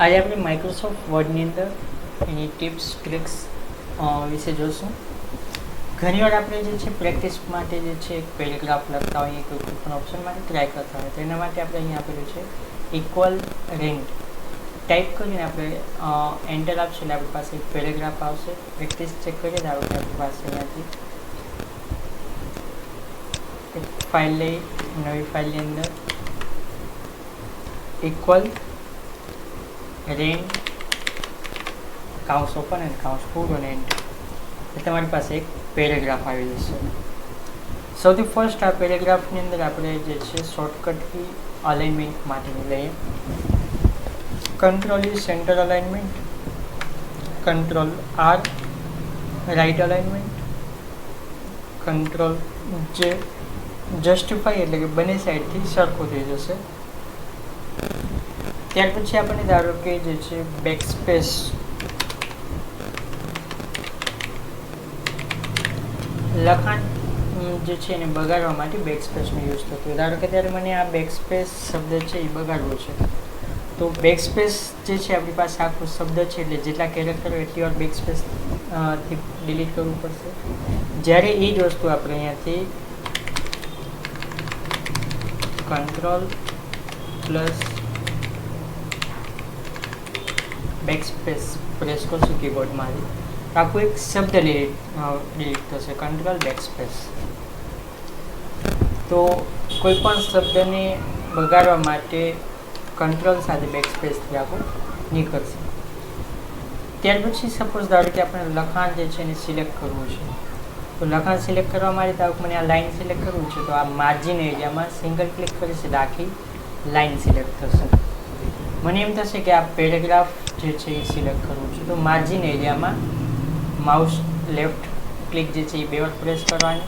આજે આપણે માઇક્રોસોફ્ટ વર્ડની અંદર એની ટિપ્સ ટ્રિક્સ વિશે જોશું. ઘણીવાર આપણે જે છે પ્રેક્ટિસ માટે જે છે એક પેરેગ્રાફ લખતા હોઈએ કોઈ પણ ઓપ્શન માટે ટ્રાય કરતા હોય તો એના માટે આપણે અહીંયા આપેલું છે ઇક્વલ રેન્ટ ટાઈપ કરીને આપણે એન્ટર આપશે એટલે આપણી પાસે એક પેરેગ્રાફ આવશે. પ્રેક્ટિસ ચેક કરીએ તો આપણી પાસે અહીંયાથી એક ફાઇલ લઈ નવી ફાઇલની અંદર ઇક્વલ રેન્ટ કાઉન્સ ઓપન એન્ડ કાઉન્સ ફૂલ અને એન્ટર તમારી પાસે એક પેરેગ્રાફ આવી જશે. સૌથી ફર્સ્ટ આ પેરેગ્રાફની અંદર આપણે જે છે શોર્ટકટ કી અલાઇનમેન્ટ માટેની લઈએ. Control is center alignment, control R right alignment, control J justify એટલે કે બંને સાઈડથી સરખું થઈ જશે. ત્યાર પછી આપણને ધારો કે જે છે બેકસ્પેસ લખાણ જે છે એને બગાડવા માટે બેકસ્પેસનો યુઝ થતો હોય. ધારો કે ત્યારે મને આ બેકસ્પેસ શબ્દ છે એ બગાડવો છે તો બેકસ્પેસ જે છે આપણી પાસે આખો શબ્દ છે એટલે જેટલા કેરેક્ટર હોય એટલી વાર બેકસ્પેસ થી ડિલીટ કરવું પડશે. જ્યારે એ જ વસ્તુ આપણે અહીંયાથી કંટ્રોલ પ્લસ બેકસ્પેસ પ્રેસ કરશું કીબોર્ડમાંથી આખું એક શબ્દ ડિલીટ થશે, કંટ્રોલ બેકસ્પેસ. તો કોઈ પણ શબ્દને બગાડવા માટે કંટ્રોલ સાથે બેકસ્પેસથી આખું નીકળશે. ત્યાર પછી સપોઝ ધારો કે આપણે લખાણ જે છે એને સિલેક્ટ કરવું છે તો લખાણ સિલેક્ટ કરવા માટે ધારો મને આ લાઇન સિલેક્ટ કરવું છે તો આ માર્જિન એરિયામાં સિંગલ ક્લિક કરીશ એટલે આખી લાઇન સિલેક્ટ થશે. મને એમ થશે કે આ પેરેગ્રાફ જે છે એ સિલેક્ટ કરવું છે તો માર્જિન એરિયામાં માઉસ લેફ્ટ ક્લિક જે છે એ બે વાર પ્રેસ કરવાની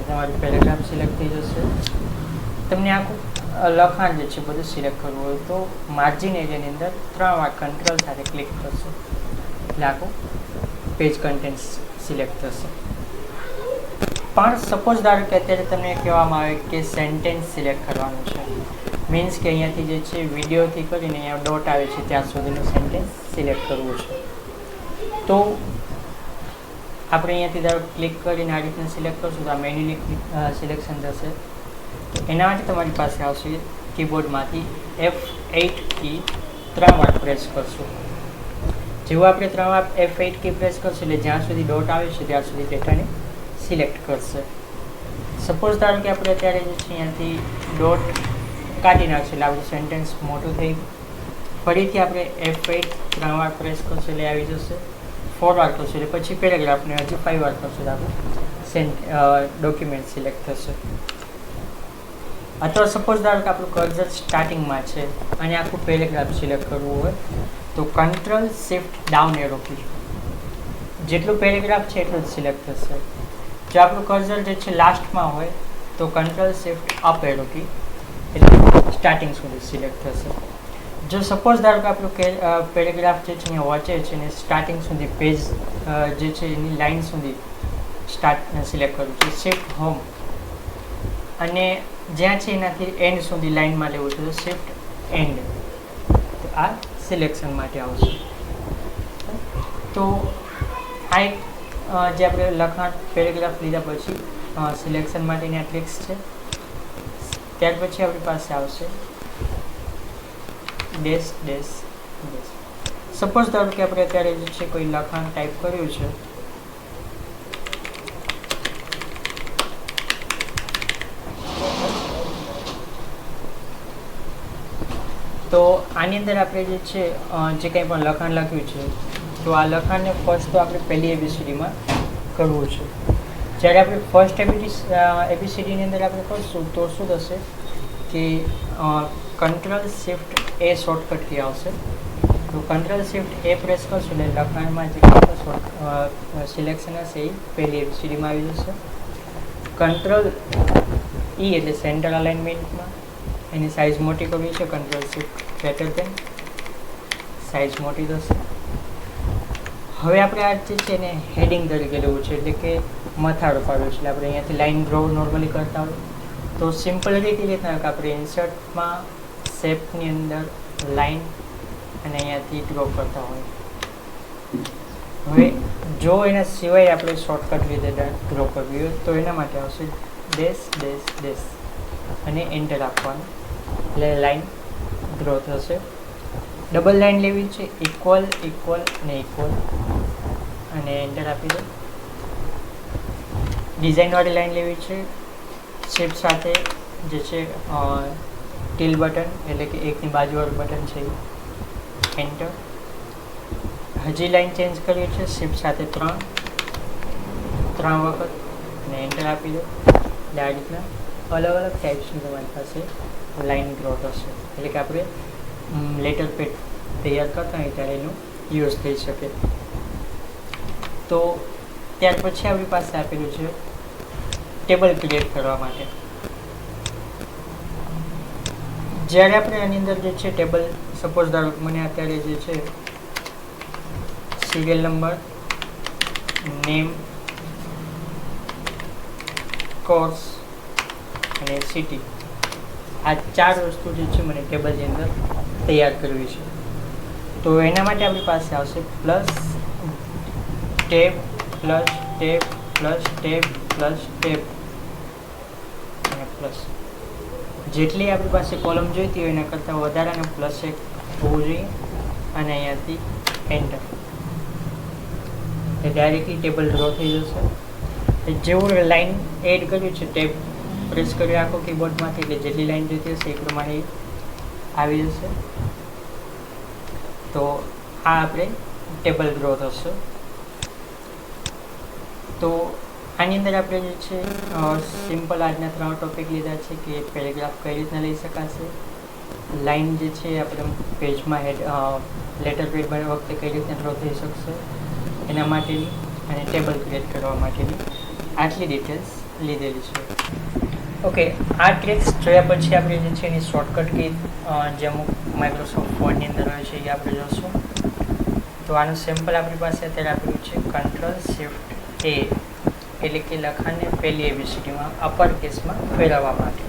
તમારું પેરેગ્રાફ સિલેક્ટ થઈ જશે. તમને આખું લખાણ જે છે બધું સિલેક્ટ કરવું હોય તો માર્જિન એરિયાની અંદર 3 વાર કંટ્રોલ સાથે ક્લિક કરશો એટલે આખું પેજ કન્ટેન્ટ સિલેક્ટ થશે. પણ સપોઝ ધારો કે અત્યારે તમને કહેવામાં આવે કે સેન્ટેન્સ સિલેક્ટ કરવાનું છે, મીન્સ કે અહીંયાથી જે છે વિડીયોથી કરીને અહીંયા ડોટ આવે છે ત્યાં સુધીનું સેન્ટેન્સ સિલેક્ટ કરવું છે તો આપણે અહીંયાથી ધારો ક્લિક કરીને આ રીતના સિલેક્ટ કરશું તો આ મેન્યુઅલી સિલેક્શન થશે. એના માટે તમારી પાસે આવશે કીબોર્ડમાંથી F8 કી 3 વાર પ્રેસ કરશું. જેવું આપણે 3 વાર F8 કી પ્રેસ કરશું એટલે જ્યાં સુધી ડોટ આવે છે ત્યાં સુધી ડેટાને સિલેક્ટ કરશે. સપોઝ ધારો કે આપણે અત્યારે જે છે અહીંયાથી ડોટ કાઢી નાખશે એટલે આપણું સેન્ટેન્સ મોટું થઈ ગયું. ફરીથી આપણે F8 3 વાર પ્રેસ કરશું એટલે આવી જશે. 4 વાર કરશું એટલે પછી પેરેગ્રાફને હજી 5 વાર કરશું એટલે આપણું ડોક્યુમેન્ટ સિલેક્ટ થશે. અથવા સપોઝ ધારો કે આપણું કર્સર સ્ટાર્ટિંગમાં છે અને આખું પેરેગ્રાફ સિલેક્ટ કરવું હોય તો control shift down arrow key જેટલું પેરેગ્રાફ છે એટલું જ સિલેક્ટ થશે. જો આપણું કર્સર જે છે લાસ્ટમાં હોય તો control shift up arrow key એટલે સ્ટાર્ટિંગ સુધી સિલેક્ટ થશે. જો સપોઝ ધારો કે આપણું પેરેગ્રાફ જે છે અહીંયા વાંચે છે અને સ્ટાર્ટિંગ સુધી પેજ જે છે એની લાઇન સુધી સિલેક્ટ કરવું છે શિફ્ટ હોમ અને જ્યાં છે એનાથી એન્ડ સુધી લાઇનમાં લેવું છે તો શિફ્ટ એન્ડ તો આ સિલેક્શન માટે આવશે. તો આ એક જે આપણે લખાણ પેરેગ્રાફ લીધા પછી સિલેક્શન માટેની આ ટ્રિક્સ છે. ત્યાર પછી આપણી પાસે આવશે ડેશ ડેશ ડેશ. સપોઝ ધારો કે આપણે અત્યારે જે છે કોઈ લખાણ ટાઈપ કર્યું છે તો આની અંદર આપણે જે છે જે કંઈ પણ લખાણ લખ્યું છે તો આ લખાણને ફર્સ્ટ તો આપણે પહેલી એબીસીડીમાં કરવું છે. જ્યારે આપણે ફર્સ્ટ એબીસીડીની અંદર આપણે કરશું તો શું થશે કે કંટ્રોલ શિફ્ટ એ શોર્ટકટ કી આવશે તો કંટ્રોલ શિફ્ટ એ પ્રેસ કરશું એટલે લખાણમાં જે સિલેક્શન હશે એ પહેલી એબીસીડીમાં આવી જશે. કંટ્રોલ ઈ એટલે સેન્ટર અલાઇનમેન્ટમાં એની સાઇઝ મોટી કરવી છે control shift greater than size મોટી થશે. હવે આપણે આ જે છે એને હેડિંગ તરીકે લેવું છે એટલે કે મથાળો પાડવો છે એટલે આપણે અહીંયાથી લાઇન ડ્રો નોર્મલી કરતા હોય તો સિમ્પલ રીતે રીતના કે આપણે ઇન્સર્ટમાં શેપની અંદર લાઇન અને અહીંયાથી ડ્રો કરતા હોય. હવે જો એના સિવાય આપણે શોર્ટકટ રીતે ડ્રો કરવી હોય તો એના માટે આવશે ડેશ ડેશ ડેશ અને એન્ટર આપવાનું, એટલે લાઈન ડ્રો થશે. ડબલ લાઈન લેવી છે, ઇક્વલ ઇક્વલ અને ઇક્વલ, અને એન્ટર આપી દો. ડિઝાઇનવાળી લાઈન લેવી છે, શિફ્ટ સાથે જે છે ટીલ બટન એટલે કે એકની બાજુવાળું બટન છે, એન્ટર. હજી લાઈન ચેન્જ કરવી છે, શિફ્ટ સાથે 3 વખત અને એન્ટર આપી દો. એટલે આ રીતના અલગ અલગ ટાઈપ્સની તમારી પાસે લાઈન ડ્રો થશે, એટલે કે આપણે લેટર પેડ તૈયાર કરતા હોય ત્યારે એનું યુઝ થઈ શકે. તો ત્યાર પછી આપણી પાસે આપેલું છે ટેબલ ક્રિએટ કરવા માટે. જ્યારે આપણે આની અંદર જે છે ટેબલ, સપોઝ ધારો મને અત્યારે જે છે સિરિયલ નંબર, નેમ, કોર્સ અને સિટી, આ 4 વસ્તુ જે છે મને ટેબલની અંદર તૈયાર કરવી છે. તો એના માટે આપણી પાસે આવશે plus tab plus tab plus tab plus tab અને પ્લસ. જેટલી આપણી પાસે કોલમ જોઈતી હોય એના કરતાં વધારાનું પ્લસ એક હોવું જોઈએ, અને અહીંયાથી એન્ટર, એ ડાયરેક્ટલી ટેબલ ડ્રો થઈ જશે. જેવું લાઈન એડ કર્યું છે, ટેબ પ્રેસ કર્યું આખો કીબોર્ડમાંથી, એટલે જેટલી લાઈન જોઈતી હશે એ પ્રમાણે આવી જશે. તો આ આપણે ટેબલ ડ્રો થશે. તો આની અંદર આપણે જે છે સિમ્પલ આજના 3 ટોપિક લીધા છે કે પેરેગ્રાફ કઈ રીતના લઈ શકાશે, લાઈન જે છે આપણે પેજમાં લેટર પેડ બનાવવા વખતે કઈ રીતના ડ્રો થઈ શકશે એના માટેની, અને ટેબલ ક્રિએટ કરવા માટેની આટલી ડિટેલ્સ લીધેલી છે. ઓકે, આ ટ્રિક્સ જોયા પછી આપણે જે છે એની શોર્ટકટ કી જે અમુક માઇક્રોસોફ્ટ વર્ડની અંદર હોય છે એ આપણે જોઈશું. તો આનું સેમ્પલ આપણી પાસે અત્યારે આપેલું છે Ctrl+Shift+A, એટલે કે લખાણને પહેલી એબીસીડીમાં અપર કેસમાં ફેરવવા માટે.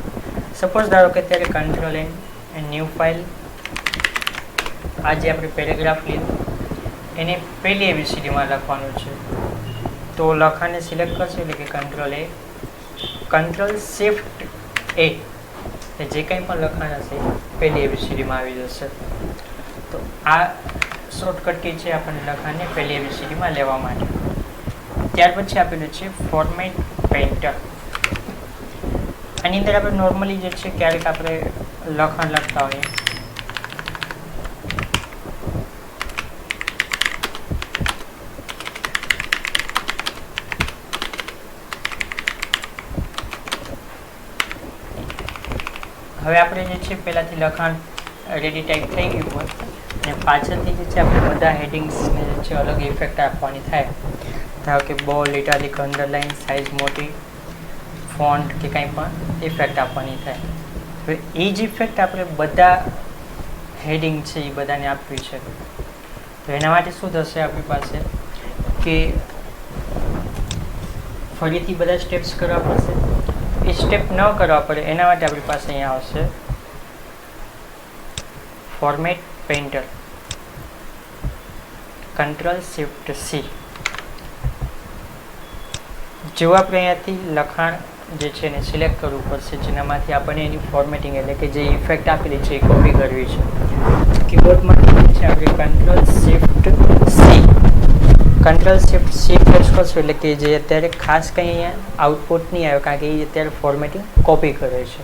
સપોઝ ધારો કે અત્યારે Ctrl+N ન્યૂ ફાઇલ, આ જે આપણે પેરેગ્રાફ લીધું એને પહેલી એબીસીડીમાં લખવાનું છે. તો લખાણને સિલેક્ટ કરશે એટલે કે Ctrl+A, Ctrl+Shift+A, જે કંઈ પણ લખાણ હશે પહેલી એબીસીડીમાં આવી જશે. તો આ શોર્ટકટ કી છે આપણને લખાણને પહેલી એબીસીડીમાં લેવા માટે. ત્યાર પછી આપેલું છે ફોર્મેટ પેઇન્ટર. આની અંદર આપણે નોર્મલી જે છે ક્યારેક આપણે લખાણ લખતા હોઈએ, હવે આપણે જે છે પહેલાંથી લખાણ રેડી ટાઈપ થઈ ગયું હોય અને પાછળથી જે છે આપણે બધા હેડિંગ્સને જે છે અલગ ઇફેક્ટ આપવાની થાય, ધારો કે બોલ્ડ, ઇટાલિક, અંડરલાઇન, સાઇઝ મોટી, ફોન્ટ કે કંઈ પણ ઇફેક્ટ આપવાની થાય. હવે એ જ ઇફેક્ટ આપણે બધા હેડિંગ છે એ બધાને આપવી છે. તો એના માટે શું થશે આપણી પાસે કે ફરીથી બધા સ્ટેપ્સ કરવા પડશે. એ સ્ટેપ ન કરવા પડે એના માટે આપણી પાસે અહીંયા આવશે ફોર્મેટ પેઇન્ટર, Ctrl+Shift+C. જેવું આપણે અહીંયાથી લખાણ જે છે એને સિલેક્ટ કરવું પડશે, જેનામાંથી આપણને એની ફોર્મેટિંગ એટલે કે જે ઇફેક્ટ આપેલી છે એ કોપી કરવી છે. કીબોર્ડમાંથી છે આપણે Ctrl+Shift+C પ્રેસ કરશું એટલે કે જે અત્યારે ખાસ કંઈ અહીંયા આઉટપુટ નહીં આવે, કારણ કે એ અત્યારે ફોર્મેટિંગ કોપી કરે છે.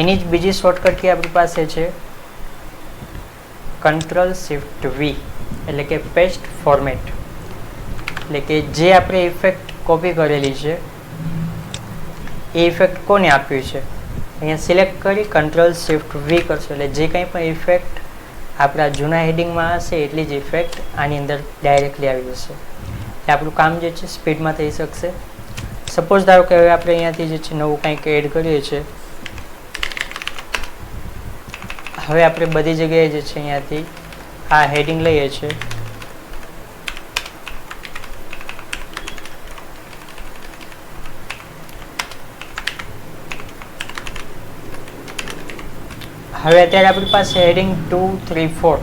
એની જ બીજી શોર્ટકટ કી આપણી પાસે છે Ctrl+Shift+V, એટલે કે પેસ્ટ ફોર્મેટ, એટલે કે જે આપણે ઇફેક્ટ કોપી કરેલી છે એ ઇફેક્ટ કોને આપ્યું છે અહીંયા સિલેક્ટ કરી Ctrl+Shift+V કરશો એટલે જે કંઈ પણ ઇફેક્ટ આપણા જૂના હેડિંગમાં હશે એટલી જ ઇફેક્ટ આની અંદર ડાયરેક્ટલી આવી જશે. આપણું કામ જે છે સ્પીડમાં થઈ શકશે. સપોઝ ધારો કે હવે આપણે અહીંયાથી જે છે નવું કંઈક એડ કરીએ છીએ, હવે આપણે બધી જગ્યાએ જે છે અહીંયાથી આ હેડિંગ લઈએ છીએ, હવે અત્યારે આપણી પાસે હેડિંગ 2, 3, 4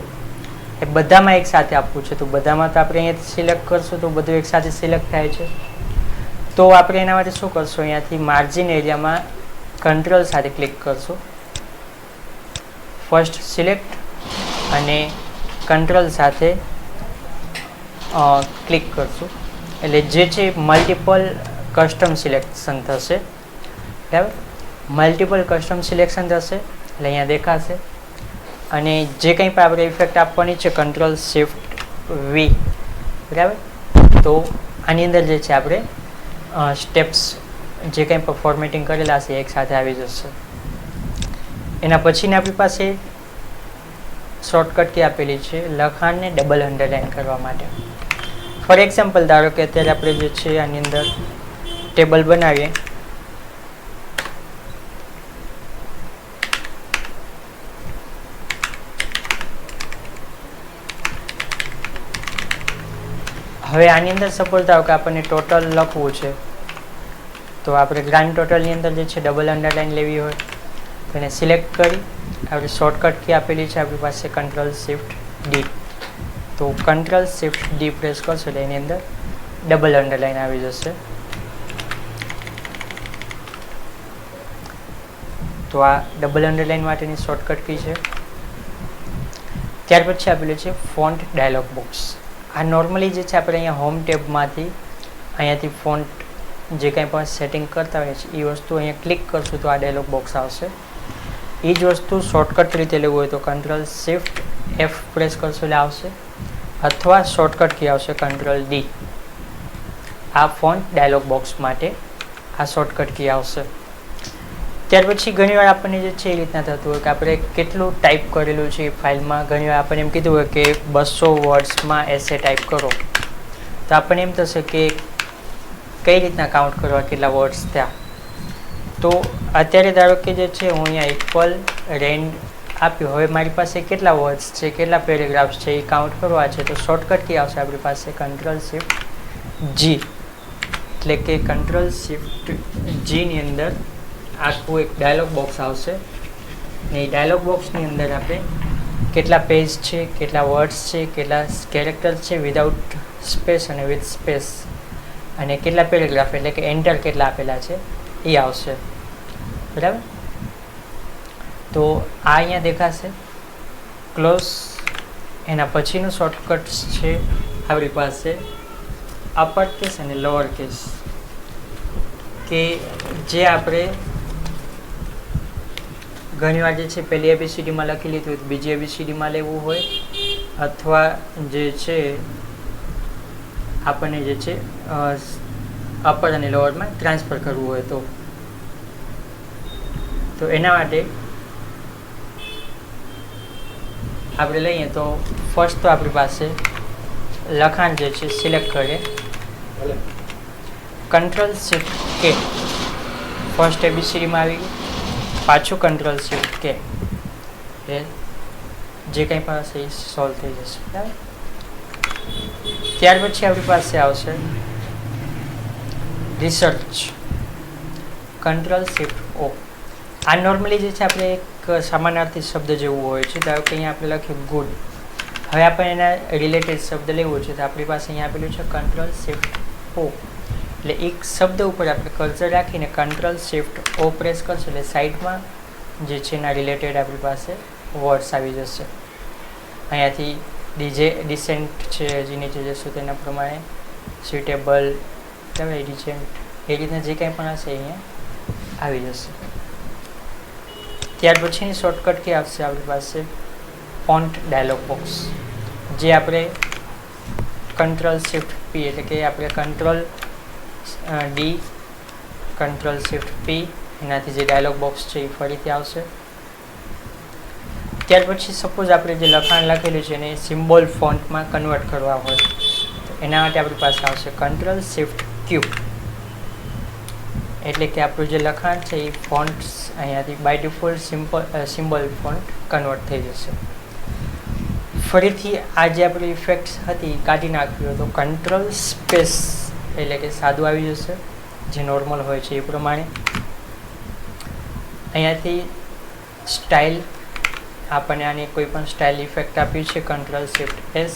એ બધામાં એક સાથે આપવું છે. તો બધામાં તો આપણે અહીંયાથી સિલેક્ટ કરશું તો બધું એક સાથે સિલેક્ટ થાય છે. તો આપણે એના માટે શું કરશું, અહીંયાથી માર્જિન એરિયામાં કંટ્રોલ સાથે ક્લિક કરશું. ફર્સ્ટ સિલેક્ટ અને કંટ્રોલ સાથે ક્લિક કરશું એટલે જે છે મલ્ટિપલ કસ્ટમ સિલેક્શન થશે. બરાબર, મલ્ટિપલ કસ્ટમ સિલેક્શન થશે એટલે અહીંયા દેખાશે. અને જે કંઈ પણ આપણે ઇફેક્ટ આપવાની છે કંટ્રોલ શિફ્ટ વી. બરાબર, તો આની અંદર જે છે આપણે સ્ટેપ્સ જે કંઈ પણ ફોર્મેટિંગ કરેલા છે એક સાથે આવી જશે. એના પછીની આપણી પાસે શોર્ટકટ કી આપેલી છે લખાણને ડબલ અંડરલાઇન કરવા માટે. ફોર એક્ઝામ્પલ ધારો કે અત્યારે આપણે જે છે આની અંદર ટેબલ બનાવીએ. હવે આની અંદર સપોઝ ધારો કે આપણને ટોટલ લખવું છે તો આપણે ગ્રાન્ડ ટોટલની અંદર જે છે ડબલ અંડરલાઇન લેવી હોય તો એને સિલેક્ટ કરી આપણે શોર્ટકટ કી આપેલી છે આપણી પાસે કંટ્રોલ શિફ્ટ ડી. તો કંટ્રોલ શિફ્ટ ડી પ્રેસ કરશો એટલે એની અંદર ડબલ અંડરલાઇન આવી જશે. તો આ ડબલ અંડરલાઇન માટેની શોર્ટકટ કી છે. ત્યાર પછી આપેલું છે ફોન્ટ ડાયલોગ બોક્સ. આ નોર્મલી જે છે આપણે અહીંયા હોમ ટેબમાંથી અહીંયાથી ફોન્ટ જે કંઈ પણ સેટિંગ કરતા હોઈએ છીએ એ વસ્તુ અહીંયા ક્લિક કરશું તો આ ડાયલોગ બોક્સ આવશે. એ જ વસ્તુ શોર્ટકટ રીતે લેવું હોય તો કંટ્રોલ શિફ્ટ એફ પ્રેસ કરશો એટલે આવશે, અથવા શોર્ટકટ કી આવશે કંટ્રોલ ડી. આ ફોન્ટ ડાયલોગ બોક્સ માટે આ શોર્ટકટ કી આવશે. ત્યાર પછી ઘણીવાર આપણને જે છે એ રીતના થતું હોય કે આપણે કેટલું ટાઈપ કરેલું છે એ ફાઇલમાં. ઘણીવાર આપણને એમ કીધું હોય કે 200 વર્ડ્સમાં એસે ટાઈપ કરો તો આપણને એમ થશે કે કઈ રીતના કાઉન્ટ કરવા કેટલા વર્ડ્સ થયા. તો અત્યારે ધારો કે જે છે હું અહીંયા ઇક્વલ રેન્ડ આપ્યું. હવે મારી પાસે કેટલા વર્ડ્સ છે કેટલા પેરેગ્રાફ્સ છે એ કાઉન્ટ કરવા છે તો શોર્ટકટ કી આવશે આપણી પાસે કંટ્રોલ શિફ્ટ જી. એટલે કે કંટ્રોલ શિફ્ટ જીની અંદર આખું એક ડાયલોગ બોક્સ આવશે. ને એ ડાયલોગ બોક્સની અંદર આપણે કેટલા પેજ છે, કેટલા વર્ડ્સ છે, કેટલા કેરેક્ટર છે વિધાઉટ સ્પેસ અને વિથ સ્પેસ, અને કેટલા પેરેગ્રાફ એટલે કે એન્ટર કેટલા આપેલા છે એ આવશે. બરાબર, તો આ અહીંયા દેખાશે ક્લોઝ. એના પછીનું શોર્ટકટ છે આપણી પાસે અપર કેસ અને લોઅર કેસ, કે જે આપણે ઘણીવાર જે છે પહેલી એબીસીડીમાં લખી લીધું હોય બીજી એબીસીડીમાં લેવું હોય, અથવા જે છે આપણને જે છે અપર અને લોઅરમાં ટ્રાન્સફર કરવું હોય તો એના માટે આપણે લઈએ તો ફર્સ્ટ તો આપણી પાસે લખાણ જે છે સિલેક્ટ કરીએ, કંટ્રોલ શિફ્ટ કે ફર્સ્ટ એબીસીડીમાં આવી ગયું, પાછું કંટ્રોલ શિફ્ટ કે જે કંઈ પણ હશે એ સોલ્વ થઈ જશે. બરાબર, ત્યાર પછી આપણી પાસે આવશે રિસર્ચ, કંટ્રોલ શિફ્ટ ઓ. આ નોર્મલી જે છે આપણે એક સમાનાર્થી શબ્દ જેવું હોય છે. ધારો કે અહીંયા આપણે લખ્યું ગુડ. હવે આપણે એના રિલેટેડ શબ્દ લેવો છે તો આપણી પાસે અહીંયા આપેલું છે કંટ્રોલ શિફ્ટ ઓ. એટલે એક શબ્દ ઉપર આપણે કર્સર રાખીને કંટ્રોલ શિફ્ટ ઓ પ્રેસ કરશું એટલે સાઈડમાં જે છે એના રિલેટેડ આપણી પાસે વર્ડ્સ આવી જશે. અહીંયાથી ડિસેન્ટ છે હજી નીચે જશું તેના પ્રમાણે સ્યુટેબલ, ડિસેન્ટ એ રીતના જે કંઈ પણ હશે અહીંયા આવી જશે. ત્યાર પછીની શોર્ટકટ કી આવશે આપણી પાસે ફોન્ટ ડાયલોગ બોક્સ, જે આપણે કંટ્રોલ શિફ્ટ પી એટલે કે આપણે કંટ્રોલ ડી કંટ્રોલ શિફ્ટ પી એનાથી જે ડાયલોગ બોક્સ છે એ ફરીથી આવશે. ત્યાર પછી સપોઝ આપણે જે લખાણ લખેલું છે એને સિમ્બોલ ફોન્ટમાં કન્વર્ટ કરવા હોય તો એના માટે આપણી પાસે આવશે કંટ્રોલ શિફ્ટ ક્યુ. એટલે કે આપણું જે લખાણ છે એ ફોન્ટ્સ અહીંયાથી by default symbol font convert થઈ જશે. ફરીથી આ જે આપણી ઇફેક્ટ્સ હતી કાઢી નાખ્યું તો કંટ્રોલ સ્પેસ એટલે કે સાદું આવી જશે જે નોર્મલ હોય છે એ પ્રમાણે. અહીંયાથી સ્ટાઇલ આપણને આની કોઈ પણ સ્ટાઇલ ઇફેક્ટ આપી છે Ctrl Shift S,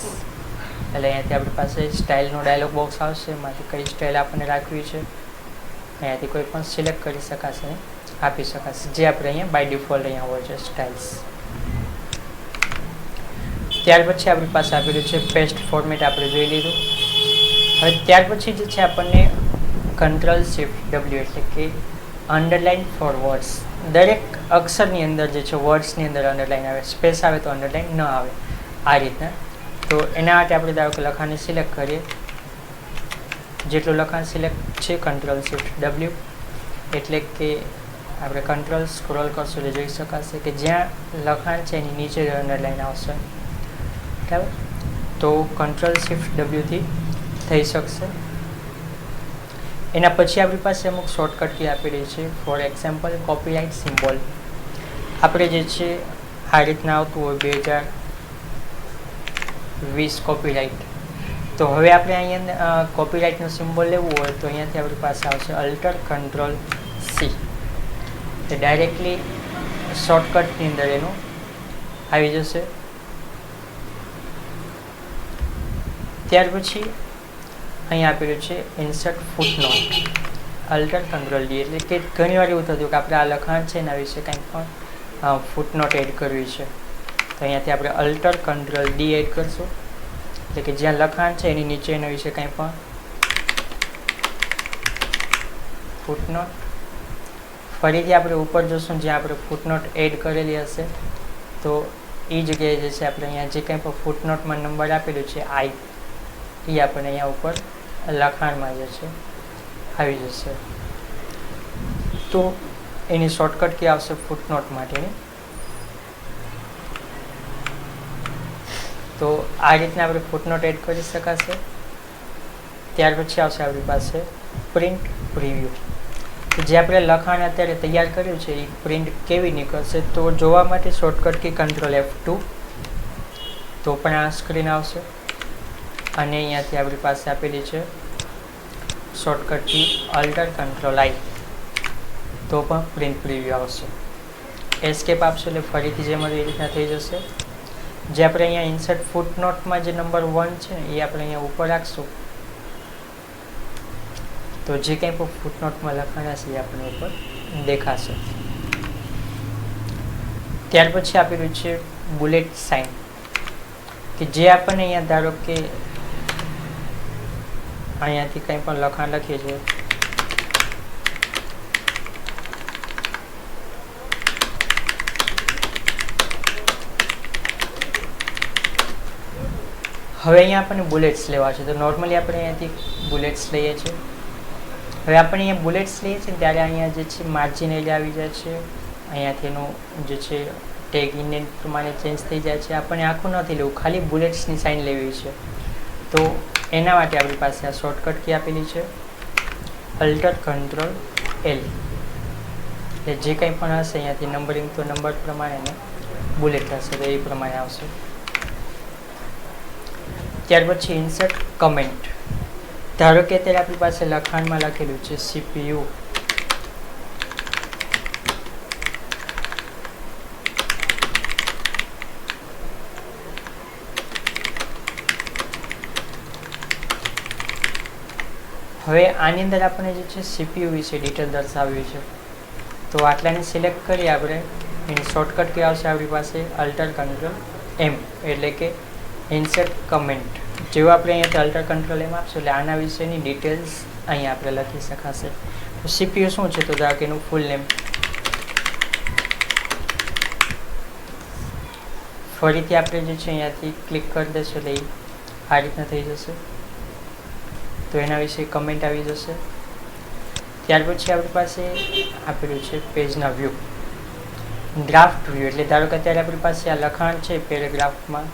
એટલે અહીંયાથી આપણી પાસે સ્ટાઇલનો ડાયલોગ બોક્સ આવશે, એમાંથી કઈ સ્ટાઇલ આપણને રાખવી છે અહીંયાથી કોઈ પણ સિલેક્ટ કરી શકાશે, આપી શકાશે, જે આપણે અહીંયા બાય ડિફોલ્ટ અહીંયા હોય છે સ્ટાઇલ્સ. ત્યાર પછી આપણી પાસે આપેલું છે પેસ્ટ ફોર્મેટ, આપણે જોઈ લીધું. હવે ત્યાર પછી જે છે આપણને Ctrl Shift W એટલે કે અંડરલાઇન ફોર વર્ડ્સ, દરેક અક્ષરની અંદર જે છે વર્ડ્સની અંદર અંડરલાઇન આવે, સ્પેસ આવે તો અંડરલાઇન ન આવે, આ રીતના. તો એના માટે આપણે ધારો કે લખાણને સિલેક્ટ કરીએ, જેટલું લખાણ સિલેક્ટ છે Ctrl Shift W એટલે કે આપણે કંટ્રોલ સ્ક્રોલ કરશું એટલે જોઈ શકાશે કે જ્યાં લખાણ છે એની નીચે અંડરલાઇન આવશે, બરાબર. તો Ctrl Shift W થી થઈ શકશે. એના પછી આપણી પાસે અમુક શોર્ટકટ કી આપેલી છે. ફોર એક્ઝામ્પલ કોપીરાઇટ સિમ્બોલ, આપણે જે છે આ રીતના આવતું હોય 2020 કોપીરાઇટ. તો હવે આપણે અહીંયા કોપીરાઇટનો સિમ્બોલ લેવું હોય તો અહીંયાથી આપણી પાસે આવશે અલ્ટર Ctrl C, એ ડાયરેક્ટલી શોર્ટકટની અંદર એનું આવી જશે. ત્યાર પછી અહીંયા આપેલું છે insert footnote, alter Ctrl D, એટલે કે ઘણી વાર એવું થતું કે આપણે આ લખાણ છે એના વિશે કંઈક પણ ફૂટનોટ એડ કરવી છે, તો અહીંયાથી આપણે અલ્ટર Ctrl D એડ કરશું, એટલે કે જ્યાં લખાણ છે એની નીચે એના વિશે કંઈ પણ ફૂટનોટ. ફરીથી આપણે ઉપર જોશું જ્યાં આપણે ફૂટનોટ એડ કરેલી હશે, તો એ જગ્યાએ જે છે આપણે અહીંયા જે કંઈ પણ ફૂટનોટમાં નંબર આપેલું છે I, એ આપણને અહીંયા ઉપર લખાણમાં જે છે આવી જશે. તો એની શોર્ટકટ કી આવશે ફૂટનોટ માટેની. તો આ રીતના આપણે ફૂટનોટ એડ કરી શકાશે. ત્યાર પછી આવશે આપણી પાસે પ્રિન્ટ પ્રિવ્યૂ, જે આપણે લખાણ અત્યારે તૈયાર કર્યું છે એ પ્રિન્ટ કેવી નીકળશે, તો જોવા માટે શોર્ટકટ કી Ctrl F2, તો પણ આ સ્ક્રીન આવશે. અને અહીંયાથી આપણી પાસે આપેલી છે shortcut key alt Ctrl I, તો પણ પ્રિન્ટ પ્રિવ્યૂ આવશે. એસ્કેપ આપશો એટલે ફરીથી જેમ એ રીતના થઈ જશે. જે આપણે અહીંયા ઇન્સર્ટ ફૂટનોટમાં જે નંબર 1 છે ને એ આપણે અહીંયા ઉપર રાખશું, તો જે કંઈ પણ ફૂટનોટમાં લખાણ હશે એ આપણે ઉપર દેખાશે. ત્યાર પછી આપેલું છે બુલેટ સાઇન, કે જે આપણને અહીંયા ધારો કે અહીંયાથી કંઈ પણ લખાણ લખીએ છીએ, હવે અહીંયા આપણને બુલેટ્સ લેવા છે, તો નોર્મલી આપણે અહીંયાથી બુલેટ્સ લઈએ છીએ. હવે આપણે અહીંયા બુલેટ્સ લઈએ છીએ ત્યારે અહીંયા જે છે માર્જિન એરિયા આવી જાય છે, અહીંયાથી એનું જે છે ટેગ ઇન્ડેન્ટ પ્રમાણે ચેન્જ થઈ જાય છે. આપણને આખું નથી લેવું, ખાલી બુલેટ્સની સાઇન લેવી છે. તો એના માટે આપણી પાસે આ શોર્ટકટ કી આપેલી છે અલ્ટર Ctrl L, એટલે જે કંઈ પણ હશે અહીંયાથી નંબરિંગ તો નંબર પ્રમાણે બુલેટ હશે તો એ પ્રમાણે આવશે. ત્યાર પછી ઇન્સર્ટ કમેન્ટ, ધારો કે અત્યારે આપણી પાસે લખાણમાં લખેલું છે CPU, હવે આની અંદર આપણે જે છે CPU વિશે ડિટેલ દર્શાવ્યું છે, તો આટલાને સિલેક્ટ કરી આપણે એની શોર્ટકટ કી આવશે આપણી પાસે અલ્ટર Ctrl M, એટલે કે ઇન્સર્ટ કમેન્ટ. જેવું આપણે અહીંયાથી અલ્ટર Ctrl M આપશું એટલે આના વિશેની ડિટેલ્સ અહીંયા આપણે લખી શકાશે. તો CPU શું છે, તો ધારો કે એનું ફૂલ નેમ. ફરીથી આપણે જે છે અહીંયાથી ક્લિક કરી દઈશું એટલે આ રીતના થઈ જશે, તો એના વિશે કમેન્ટ આવી જશે. ત્યાર પછી આપણી પાસે આપેલું છે પેજના વ્યૂ, ડ્રાફ્ટ વ્યૂ, એટલે ધારો કે અત્યારે આપણી પાસે આ લખાણ છે પેરેગ્રાફમાં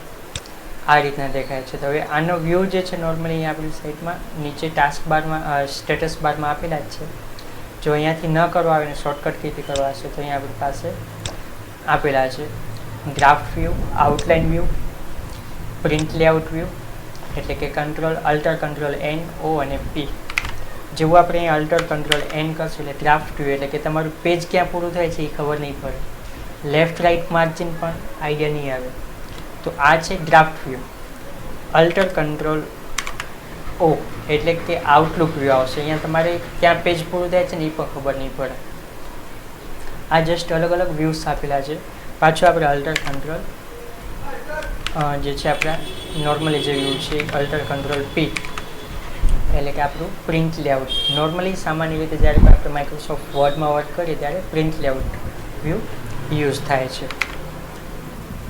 આ રીતના દેખાય છે. તો હવે આનો વ્યૂ જે છે નોર્મલી આપણી સાઈડમાં નીચે ટાસ્ક બારમાં સ્ટેટસ બારમાં આપેલા જ છે. જો અહીંયાથી ન કરવા આવે ને શોર્ટકટ કીથી કરવા હશે તો અહીંયા આપણી પાસે આપેલા છે draft view, outline view, print layout view, એટલે કે અલ્ટર Ctrl N O અને P. જેવું આપણે અહીંયા અલ્ટર Ctrl N કરશું એટલે ડ્રાફ્ટ વ્યૂ, એટલે કે તમારું પેજ ક્યાં પૂરું થાય છે એ ખબર નહીં પડે. લેફ્ટ રાઇટ માર્જિન પણ આઈડિયા નહીં આવે. તો આ છે ડ્રાફ્ટ વ્યૂ. અલ્ટર કંટ્રોલ ઓ એટલે કે આઉટલુક વ્યૂ આવશે. અહીંયા તમારે ક્યાં પેજ પૂરું થાય છે ને એ પણ ખબર નહીં પડે. આ જસ્ટ અલગ અલગ વ્યૂઝ આપેલા છે. પાછું આપણે અલ્ટર કંટ્રોલ જે છે આપણા નોર્મલી જે વ્યૂ છે અલ્ટર કંટ્રોલ પી એટલે કે આપણું પ્રિન્ટ લેઆઉટ. નોર્મલી સામાન્ય રીતે જ્યારે આપણે માઇક્રોસોફ્ટ વર્ડમાં વર્ક કરીએ ત્યારે પ્રિન્ટ લેઆઉટ વ્યૂ યુઝ થાય છે.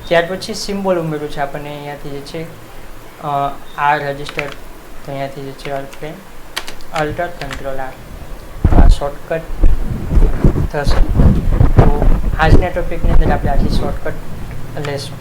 ત્યાર પછી સિમ્બોલ ઉમેર્યું છે આપણને અહીંયાથી જે છે આર રજિસ્ટર. તો અહીંયાથી જે છે અલ્ટર કંટ્રોલ આર આ શોર્ટકટ થશે. તો આજના ટોપિકની અંદર આપણે આટલી શોર્ટકટ લેશું.